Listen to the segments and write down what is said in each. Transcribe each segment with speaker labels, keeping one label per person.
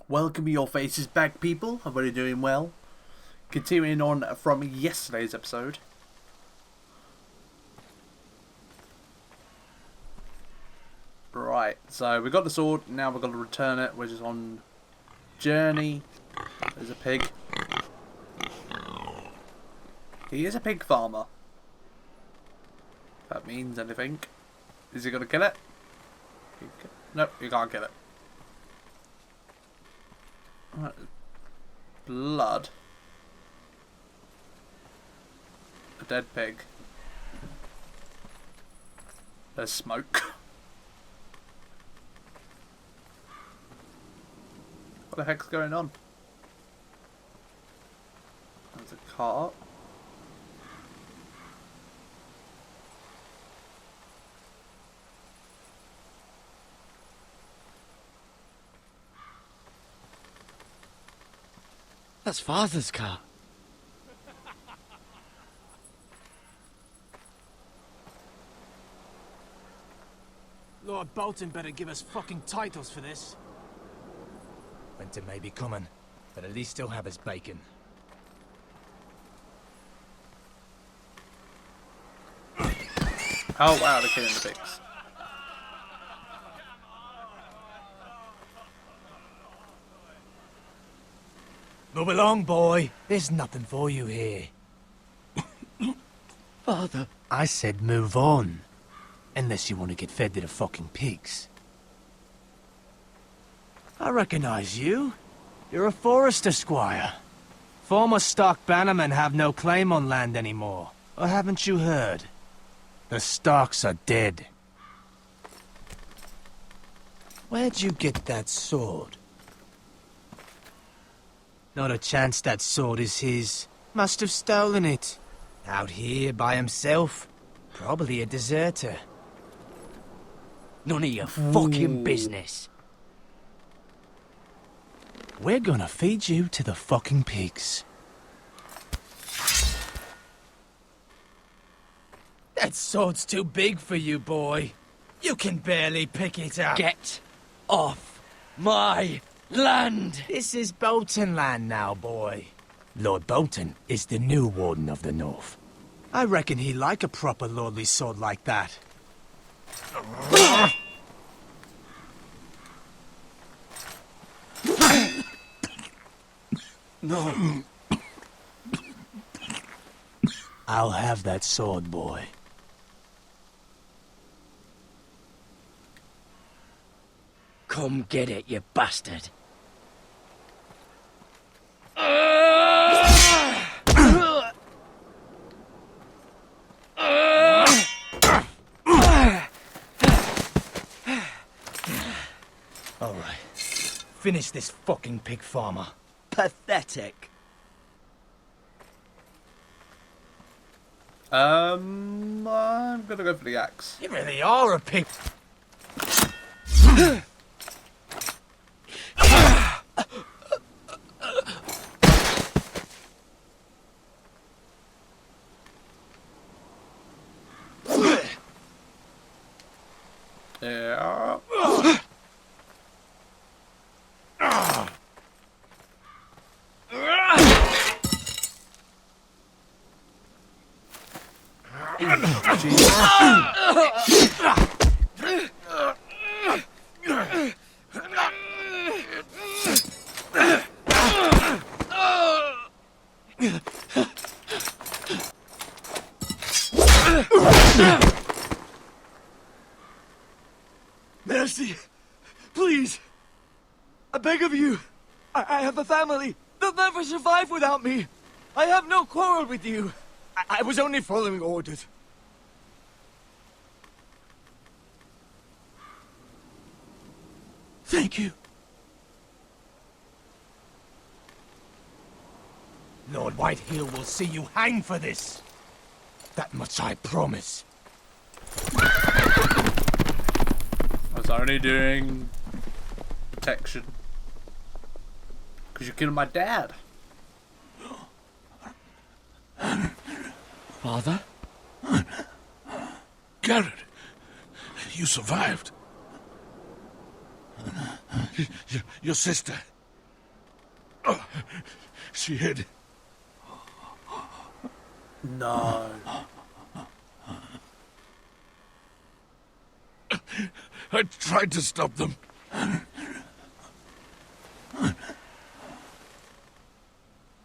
Speaker 1: Welcome your faces back, people. Hope you're doing well. Continuing on from yesterday's episode. Right, so we got the sword, now we've got to return it, which is on journey. There's a pig. He is a pig farmer. If that means anything. Is he going to kill it? Nope, you can't kill it. Right. Blood. A dead pig. There's smoke. What the heck's going on? There's a cart.
Speaker 2: That's Father's car.
Speaker 3: Lord Bolton better give us fucking titles for this.
Speaker 4: Winter may be coming, but at least he'll have his bacon.
Speaker 1: Oh wow, they're killing the pigs.
Speaker 4: Move along, boy. There's nothing for you here.
Speaker 2: Father.
Speaker 4: I said move on. Unless you want to get fed to the fucking pigs. I recognize you. You're a forester squire. Former Stark bannermen have no claim on land anymore. Or haven't you heard? The Starks are dead. Where'd you get that sword? Not a chance that sword is his. Must have stolen it. Out here by himself. Probably a deserter.
Speaker 2: None of your fucking business.
Speaker 4: We're gonna feed you to the fucking pigs. That sword's too big for you, boy. You can barely pick it up.
Speaker 2: Get off my land!
Speaker 4: This is Bolton land now, boy. Lord Bolton is the new Warden of the North. I reckon he'd like a proper lordly sword like that.
Speaker 2: No.
Speaker 4: I'll have that sword, boy.
Speaker 2: Come get it, you bastard.
Speaker 4: All right. Finish this fucking pig farmer.
Speaker 2: Pathetic.
Speaker 1: I'm gonna go for the axe.
Speaker 4: You really are a pig.
Speaker 1: Yeah.
Speaker 3: Mercy! Please! I beg of you! I have a family! They'll never survive without me! I have no quarrel with you! I was only following orders. Thank you.
Speaker 4: Lord Whitehill will see you hang for this. That much I promise.
Speaker 1: I was only doing protection. Because you killed my dad.
Speaker 2: Father?
Speaker 5: Garrett, you survived. Your sister,
Speaker 3: She hid.
Speaker 1: No.
Speaker 3: I tried to stop them.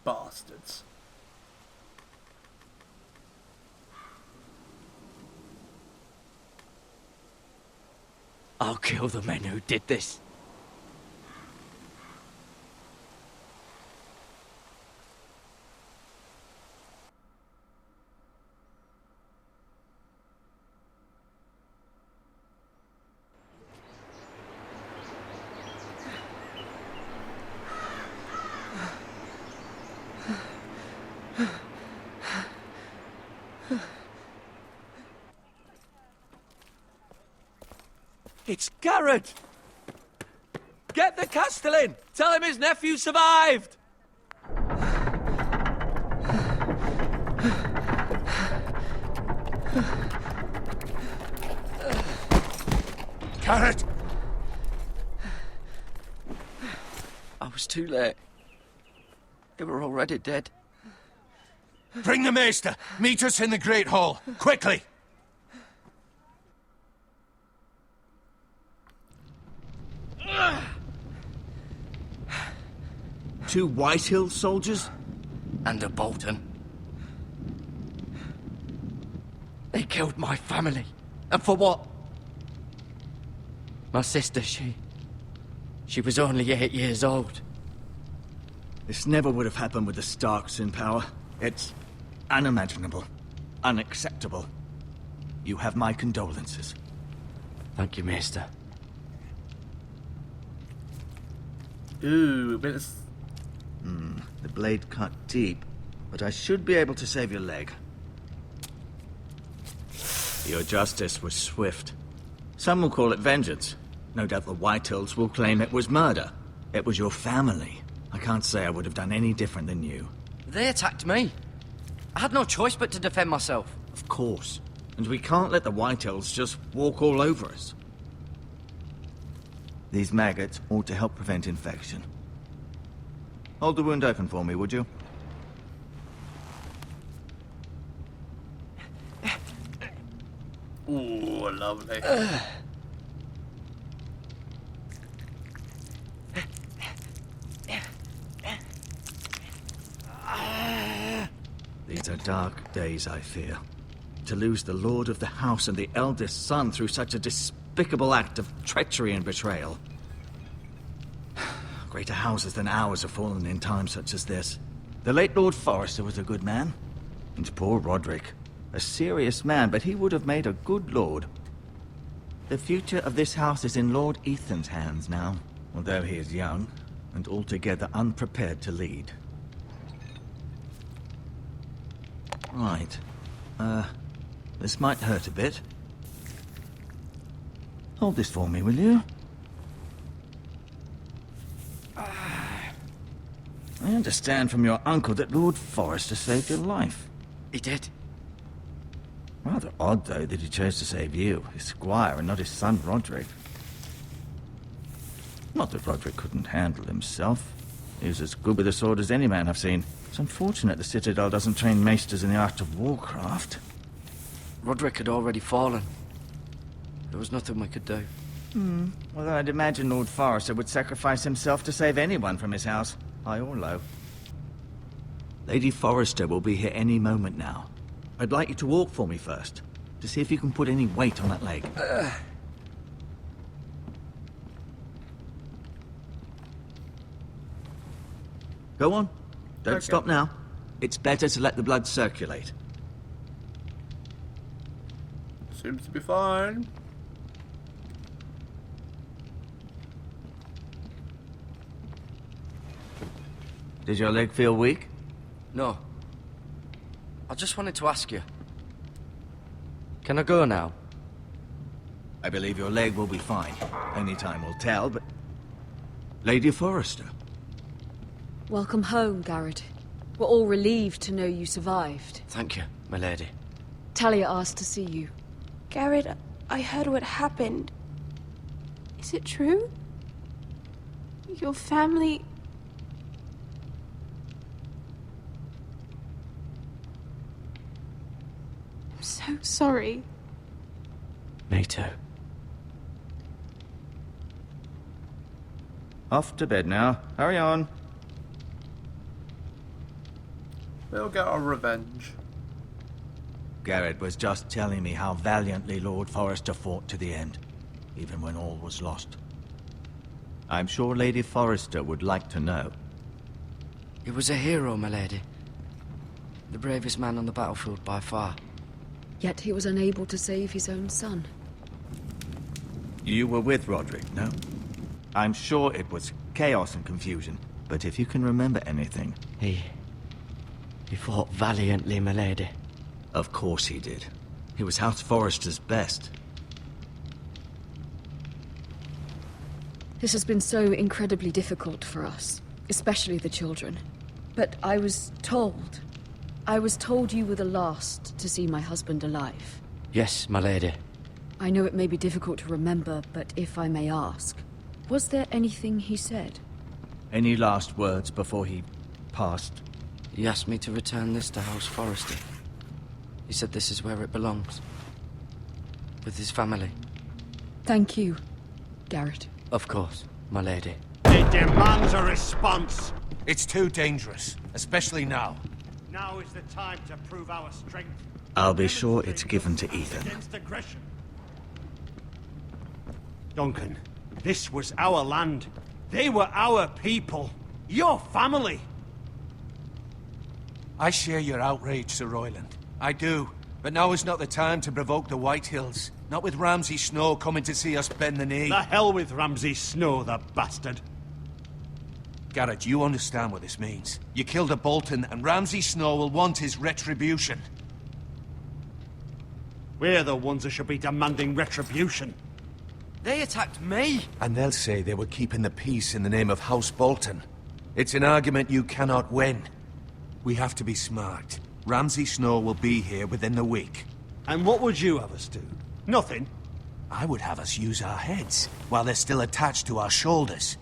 Speaker 1: Bastards.
Speaker 2: I'll kill the men who did this.
Speaker 3: It's Garrett! Get the Castellan! Tell him his nephew survived! Garrett!
Speaker 2: I was too late. They were already dead.
Speaker 4: Bring the maester. Meet us in the Great Hall. Quickly!
Speaker 3: Two Whitehill soldiers?
Speaker 2: And a Bolton. They killed my family. And for what? My sister, she was only 8 years old.
Speaker 3: This never would have happened with the Starks in power. It's unimaginable. Unacceptable. You have my condolences.
Speaker 2: Thank you, Maester.
Speaker 1: Ooh, a bit of...
Speaker 3: The blade cut deep, but I should be able to save your leg. Your justice was swift. Some will call it vengeance. No doubt the Whitehills will claim it was murder. It was your family. I can't say I would have done any different than you.
Speaker 2: They attacked me. I had no choice but to defend myself.
Speaker 3: Of course. And we can't let the Whitehills just walk all over us. These maggots ought to help prevent infection. Hold the wound open for me, would you?
Speaker 1: Ooh, lovely.
Speaker 3: These are dark days, I fear. To lose the lord of the house and the eldest son through such a despicable act of treachery and betrayal. Greater houses than ours have fallen in times such as this. The late Lord Forrester was a good man. And poor Roderick. A serious man, but he would have made a good lord. The future of this house is in Lord Ethan's hands now, although he is young and altogether unprepared to lead. Right. This might hurt a bit. Hold this for me, will you? I understand from your uncle that Lord Forrester saved your life.
Speaker 2: He did.
Speaker 3: Rather odd, though, that he chose to save you, his squire, and not his son Roderick. Not that Roderick couldn't handle himself. He was as good with a sword as any man I've seen. It's unfortunate the Citadel doesn't train maesters in the art of warcraft.
Speaker 2: Roderick had already fallen. There was nothing we could do.
Speaker 3: Although I'd imagine Lord Forrester would sacrifice himself to save anyone from his house, high or low. Lady Forrester will be here any moment now. I'd like you to walk for me first, to see if you can put any weight on that leg. Go on. Don't
Speaker 1: Okay.
Speaker 3: stop now. It's better to let the blood circulate.
Speaker 1: Seems to be fine.
Speaker 3: Does your leg feel weak?
Speaker 2: No. I just wanted to ask you. Can I go now?
Speaker 3: I believe your leg will be fine. Only time will tell, but... Lady Forrester.
Speaker 5: Welcome home, Garrett. We're all relieved to know you survived.
Speaker 2: Thank you, my lady.
Speaker 5: Talia asked to see you.
Speaker 6: Garrett, I heard what happened. Is it true? Your family... so sorry.
Speaker 4: Me too.
Speaker 3: Off to bed now. Hurry on.
Speaker 1: We'll get our revenge.
Speaker 3: Garrett was just telling me how valiantly Lord Forrester fought to the end, even when all was lost. I'm sure Lady Forrester would like to know.
Speaker 2: He was a hero, my lady. The bravest man on the battlefield by far.
Speaker 5: Yet he was unable to save his own son.
Speaker 3: You were with Roderick, no? I'm sure it was chaos and confusion, but if you can remember anything...
Speaker 2: He fought valiantly, my lady.
Speaker 3: Of course he did. He was House Forrester's best.
Speaker 5: This has been so incredibly difficult for us, especially the children. But I was told you were the last to see my husband alive.
Speaker 2: Yes, my lady.
Speaker 5: I know it may be difficult to remember, but if I may ask, was there anything he said?
Speaker 3: Any last words before he passed?
Speaker 2: He asked me to return this to House Forrester. He said this is where it belongs. With his family.
Speaker 5: Thank you, Garrett.
Speaker 2: Of course, my lady.
Speaker 7: It demands a response.
Speaker 8: It's too dangerous, especially now.
Speaker 7: Now is the time to prove our strength.
Speaker 3: I'll be sure it's given to Ethan.
Speaker 7: Against aggression. Duncan, this was our land. They were our people. Your family.
Speaker 8: I share your outrage, Sir Royland. I do. But now is not the time to provoke the White Hills. Not with Ramsay Snow coming to see us bend the knee.
Speaker 7: The hell with Ramsay Snow, the bastard.
Speaker 8: Garrett, you understand what this means. You killed a Bolton, and Ramsay Snow will want his retribution.
Speaker 7: We're the ones that should be demanding retribution.
Speaker 2: They attacked me!
Speaker 8: And they'll say they were keeping the peace in the name of House Bolton. It's an argument you cannot win. We have to be smart. Ramsay Snow will be here within the week.
Speaker 7: And what would you have us do? Nothing.
Speaker 8: I would have us use our heads, while they're still attached to our shoulders.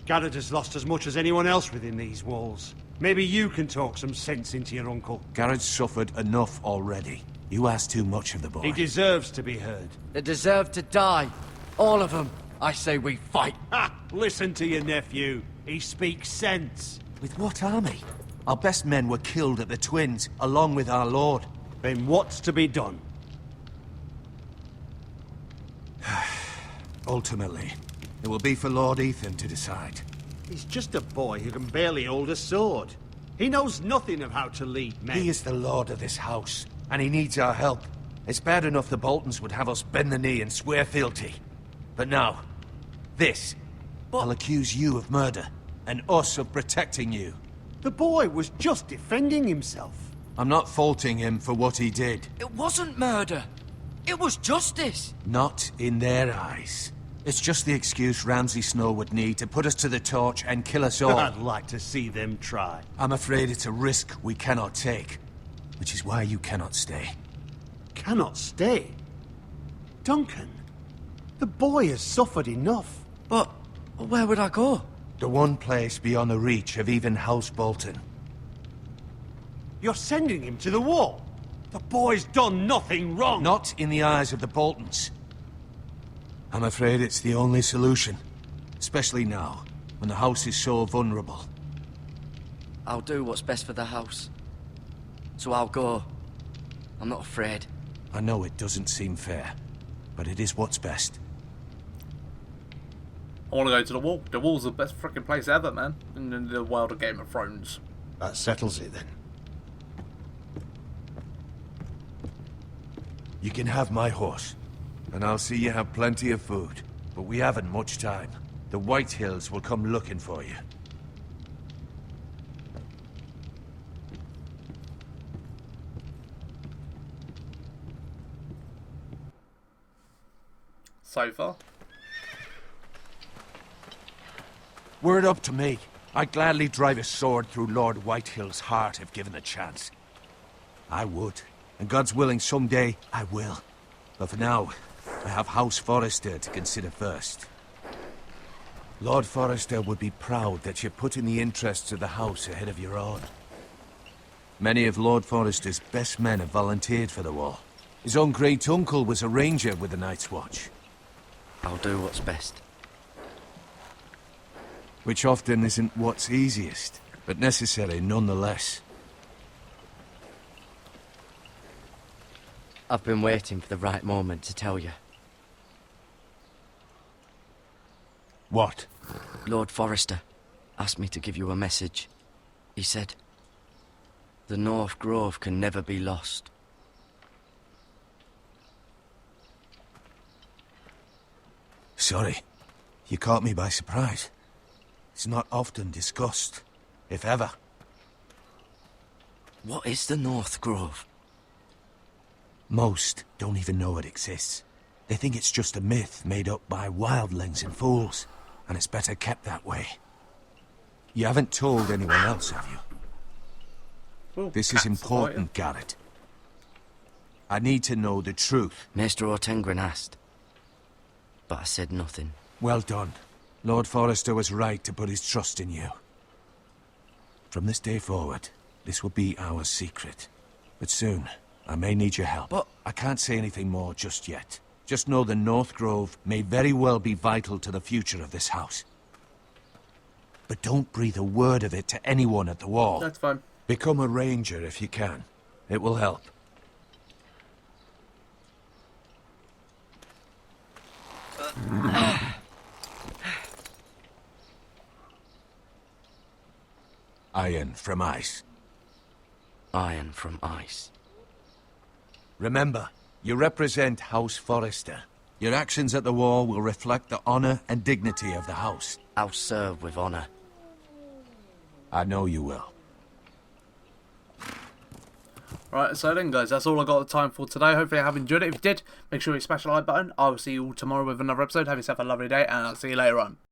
Speaker 7: Garrett has lost as much as anyone else within these walls. Maybe you can talk some sense into your uncle.
Speaker 8: Garrett's suffered enough already. You ask too much of the boy.
Speaker 7: He deserves to be heard.
Speaker 2: They deserve to die. All of them. I say we fight.
Speaker 7: Ha! Listen to your nephew. He speaks sense.
Speaker 8: With what army? Our best men were killed at the Twins, along with our lord.
Speaker 7: Then what's to be done?
Speaker 8: Ultimately, it will be for Lord Ethan to decide.
Speaker 7: He's just a boy who can barely hold a sword. He knows nothing of how to lead men.
Speaker 8: He is the lord of this house, and he needs our help. It's bad enough the Boltons would have us bend the knee and swear fealty. But now, this. I'll accuse you of murder, and us of protecting you.
Speaker 7: The boy was just defending himself.
Speaker 8: I'm not faulting him for what he did.
Speaker 2: It wasn't murder. It was justice.
Speaker 8: Not in their eyes. It's just the excuse Ramsay Snow would need to put us to the torch and kill us all.
Speaker 7: I'd like to see them try.
Speaker 8: I'm afraid it's a risk we cannot take, which is why you cannot stay.
Speaker 7: Cannot stay? Duncan, the boy has suffered enough.
Speaker 2: But where would I go?
Speaker 8: The one place beyond the reach of even House Bolton.
Speaker 7: You're sending him to the wall. The boy's done nothing wrong.
Speaker 8: Not in the eyes of the Boltons. I'm afraid it's the only solution. Especially now, when the house is so vulnerable.
Speaker 2: I'll do what's best for the house. So I'll go. I'm not afraid.
Speaker 8: I know it doesn't seem fair, but it is what's best.
Speaker 1: I want to go to the wall. The wall's the best freaking place ever, man. In the world of Game of Thrones.
Speaker 7: That settles it then.
Speaker 8: You can have my horse, and I'll see you have plenty of food. But we haven't much time. The White Hills will come looking for you.
Speaker 1: So far.
Speaker 8: Were it up to me, I'd gladly drive a sword through Lord Whitehill's heart if given the chance. I would. And God's willing, someday, I will. But for now, I have House Forrester to consider first. Lord Forrester would be proud that you're putting the interests of the house ahead of your own. Many of Lord Forrester's best men have volunteered for the war. His own great-uncle was a ranger with the Night's Watch.
Speaker 2: I'll do what's best.
Speaker 8: Which often isn't what's easiest, but necessary nonetheless.
Speaker 2: I've been waiting for the right moment to tell you.
Speaker 8: What?
Speaker 2: Lord Forrester asked me to give you a message. He said, the North Grove can never be lost.
Speaker 8: Sorry. You caught me by surprise. It's not often discussed, if ever.
Speaker 2: What is the North Grove?
Speaker 8: Most don't even know it exists. They think it's just a myth made up by wildlings and fools, and it's better kept that way. You haven't told anyone else, have you?
Speaker 1: Well,
Speaker 8: This is important, Garrett. I need to know the truth.
Speaker 2: Maester Ortengren asked, but I said nothing.
Speaker 8: Well done. Lord Forrester was right to put his trust in you. From this day forward, this will be our secret. But soon, I may need your help.
Speaker 2: But
Speaker 8: I can't say anything more just yet. Just know the North Grove may very well be vital to the future of this house. But don't breathe a word of it to anyone at the wall.
Speaker 1: That's fine.
Speaker 8: Become a ranger if you can. It will help. Iron from ice.
Speaker 2: iron from ice.
Speaker 8: Remember, you represent House Forrester. Your actions at the wall will reflect the honor and dignity of the house.
Speaker 2: I'll serve with honor.
Speaker 8: I know you will.
Speaker 1: Right, so then guys, that's all I got the time for today. Hopefully you have enjoyed it. If you did, make sure you smash the like button. I will see you all tomorrow with another episode. Have yourself a lovely day, and I'll see you later on.